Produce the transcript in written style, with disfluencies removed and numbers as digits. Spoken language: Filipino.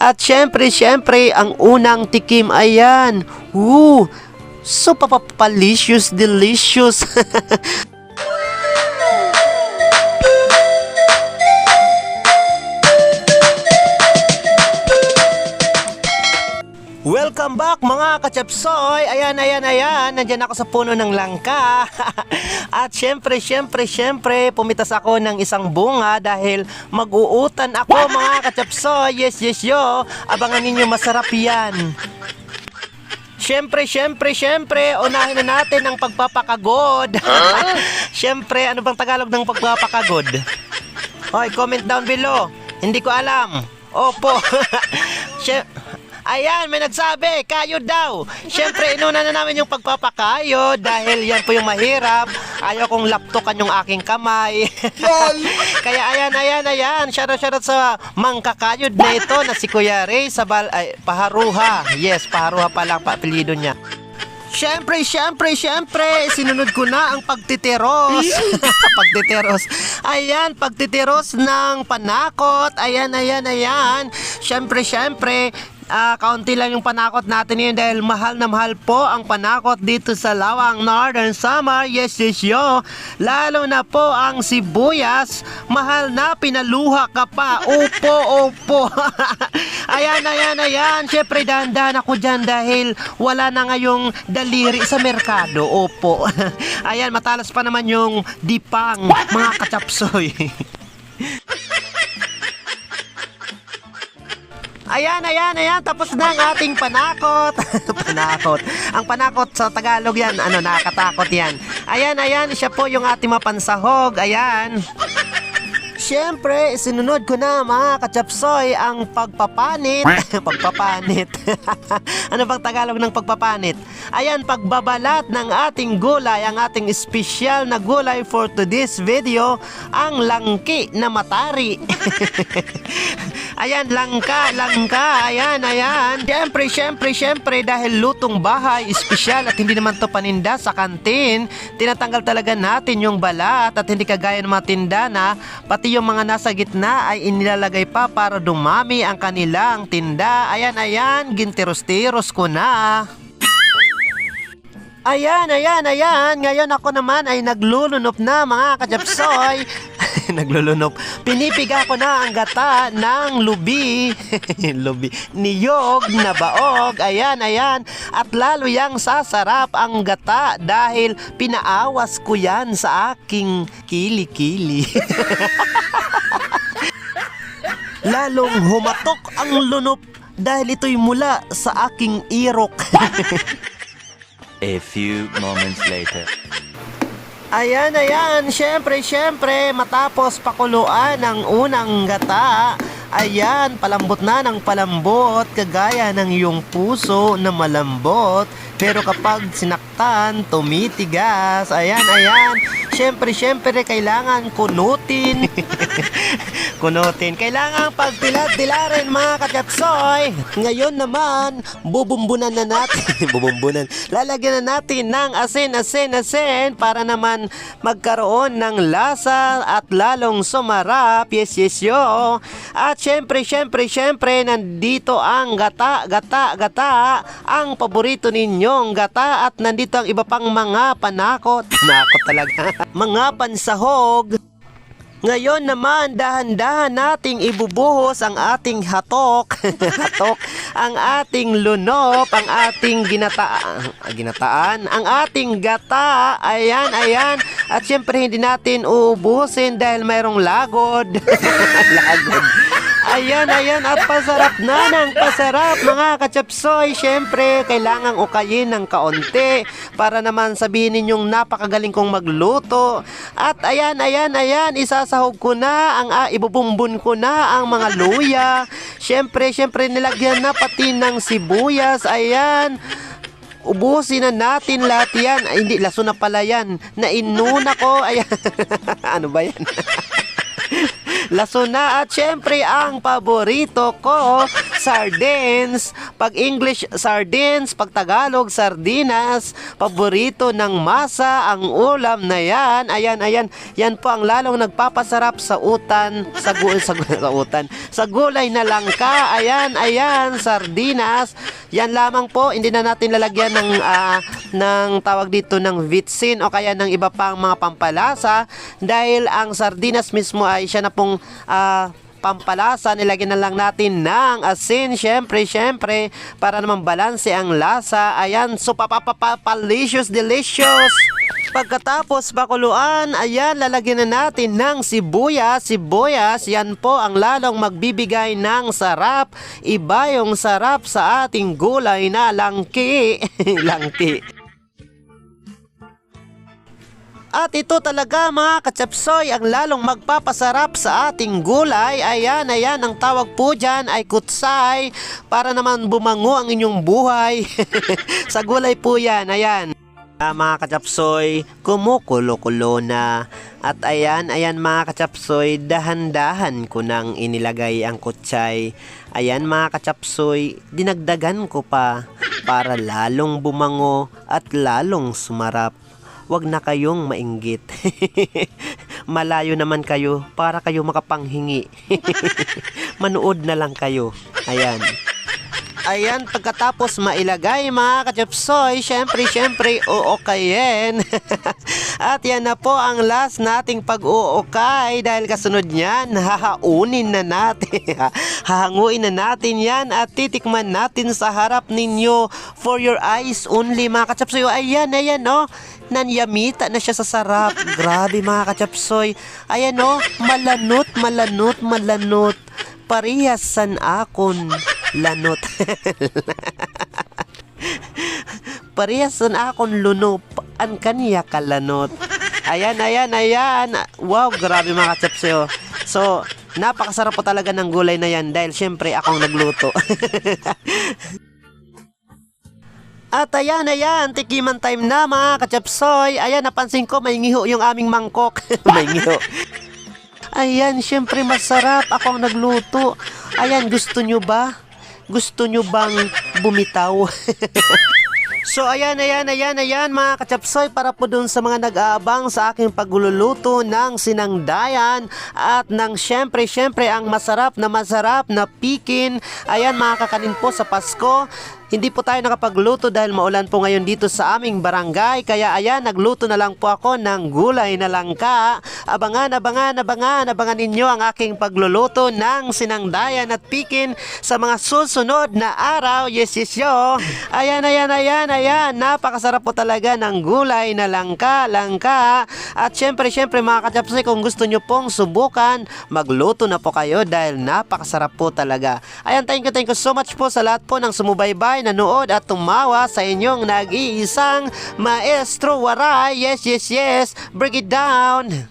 At syempre, ang unang tikim, ayan. So papapalicious, delicious. Welcome back mga kachapsoy. Ayan. Nandiyan ako sa puno ng langka. At syempre, pumitas ako ng isang bunga dahil mag-uutan ako mga kachapsoy. Yes, yo. Abangan ninyo, masarap yan. Syempre, unahin na natin ang pagpapakagod. Syempre, ano bang Tagalog ng pagpapakagod? Hoy, comment down below. Hindi ko alam. Opo. Ayan, may nagsabi, kayod daw. Syempre, inuna na namin yung pagpapakayod dahil yan po yung mahirap. Ayaw kong laptokan yung aking kamay. Kaya ayan. Shoutout sa mangkakayod na ito na si Kuya Ray Paharuha. Yes, Paharuha pala ang apelyido niya. Syempre, sinunod ko na ang pagtitiros. Ayan, pagtitiros ng panakot. Ayan. Syempre, kaunti lang yung panakot natin ngayon dahil mahal na mahal po ang panakot dito sa Lawang Northern Samar. Yes, yo. Lalo na po ang sibuyas. Mahal na, pinaluha ka pa. Opo. Ayan. Syempre, dahan-dahan ako dyan dahil wala na ngayong daliri sa merkado. Opo. Ayan, matalas pa naman yung dipang mga kachapsoy. Ayan, tapos na ang ating panakot. Ang panakot sa Tagalog yan, nakakatakot yan. Ayan, siya po yung ating mapansahog. Ayan. Siyempre, sinunod ko na mga kachapsoy ang pagpapanit. Pagpapanit. Ano bang Tagalog ng pagpapanit? Ayan, pagbabalat ng ating gulay, ang ating espesyal na gulay for today's video, ang langki na matari. Ayan, langka. Ayan. Siyempre, dahil lutong bahay, espesyal at hindi naman to paninda sa kantin, tinatanggal talaga natin yung balat at hindi kagaya ng mga tinda na pati yung mga nasa gitna ay inilalagay pa para dumami ang kanilang tinda. Ayan, gintiros-tiros ko na. Ayan. Ngayon ako naman ay naglulunop na mga kachapsoy. Naglulunop. Pinipiga ko na ang gata ng lubi. Niyog na baog. Ayan. At lalo yang sasarap ang gata dahil pinaawas ko yan sa aking kili-kili. Lalong humatok ang lunop dahil ito'y mula sa aking irok. A few moments later. Ayan, syempre, matapos pakuluan ang unang gata, ayan, palambot na ng palambot, kagaya ng iyong puso na malambot, pero kapag sinaktan, tumitigas. Ayan, syempre, kailangan kunutin. Kailangan pagdilat-dilarin mga kachapsoy. Ngayon naman, bubumbunan na natin. Lalagyan na natin ng asin para naman magkaroon ng lasa at lalong sumarap. Yes, yo. At syempre, nandito ang gata. Ang paborito ninyong gata at nandito ang iba pang mga panakot. Panakot talaga. Mga pansahog. Ngayon naman, dahan-dahan nating ibubuhos ang ating hatok, ang ating lunop, ang ating ginataan, ang ating gata. Ayan. At syempre, hindi natin uubusin dahil mayroong lagod. Lagod. Ayan, at pasarap na ng pasarap mga kachapsoy. Syempre, kailangang ukayin ng kaunti para naman sabihin ninyong napakagaling kong magluto. At ayan, isasahog ko na, ibubumbun ko na ang mga luya. Syempre, nilagyan na pati ng sibuyas. Ayan. Ubusin na natin lahat yan. Ay, hindi, laso na pala yan. Nainuna ko. Ayan. Ano ba yan? Lasuna at syempre ang paborito ko, sardines. Pag English, sardines. Pag Tagalog, sardinas. Paborito ng masa ang ulam na yan. Ayan. Yan po ang lalong nagpapasarap sa utan. Sa gulay na langka. Ayan, sardinas. Yan lamang po. Hindi na natin lalagyan ng tawag dito ng vitsin o kaya ng iba pang mga pampalasa dahil ang sardinas mismo ay siya na pong pampalasa. Nilagyan na lang natin ng asin syempre para naman balanse ang lasa. Ayan, so delicious. Pagkatapos bakuluan, ayan, lalagyan na natin ng sibuyas. Yan po ang lalong magbibigay ng sarap. Iba yung sarap sa ating gulay na langki. Langki. At ito talaga mga katsapsoy ang lalong magpapasarap sa ating gulay. Ayan, ang tawag po dyan ay kutsay para naman bumango ang inyong buhay. Sa gulay po yan, ayan. Mga katsapsoy, kumukulo-kulo na. At ayan mga katsapsoy, dahan-dahan ko nang inilagay ang kutsay. Ayan mga katsapsoy, dinagdagan ko pa para lalong bumango at lalong sumarap. Huwag na kayong mainggit. Malayo naman kayo para kayo makapanghingi. Manood na lang kayo. Ayan, pagkatapos mailagay mga katsapsoy, syempre, uukayin. At yan na po ang last nating pag-uukay dahil kasunod niyan, hahaunin na natin. Hahanguin na natin yan at titikman natin sa harap ninyo for your eyes only mga katsapsoy. Ayan, oh. Nanyamita na siya sa sarap. Grabe mga katsapsoy. Ayan oh, malanot. Parehas san akon lanot. Parehas san akon lunop. An kaniya kalanot. Ayan. Wow, grabe mga katsapsoy. So, napakasarap po talaga ng gulay na yan dahil syempre akong nagluto. At ayan, tikiman time na mga katsapsoy. Ayan, napansin ko may ngiho yung aming mangkok. May ngiho. Ayan, syempre masarap. Ako ang nagluto. Ayan, gusto nyo ba? Gusto nyo bang bumitaw? So ayan mga katsapsoy, para po dun sa mga nag-aabang sa aking pagluluto ng sinangdayan at ng syempre ang masarap na pikin. Ayan, makakanin po sa Pasko. Hindi po tayo nakapagluto dahil maulan po ngayon dito sa aming barangay. Kaya ayan, nagluto na lang po ako ng gulay na langka. Abangan ninyo ang aking pagluluto ng sinangdayan at pikin sa mga susunod na araw. Yes. Ayan. Napakasarap po talaga ng gulay na langka. At syempre mga katsapsoy, kung gusto nyo pong subukan, magluto na po kayo dahil napakasarap po talaga. Ayan, thank you so much po sa lahat po ng sumubaybay, nanood at tumawa sa inyong nag-iisang Maestro Waray. Yes. Break it down.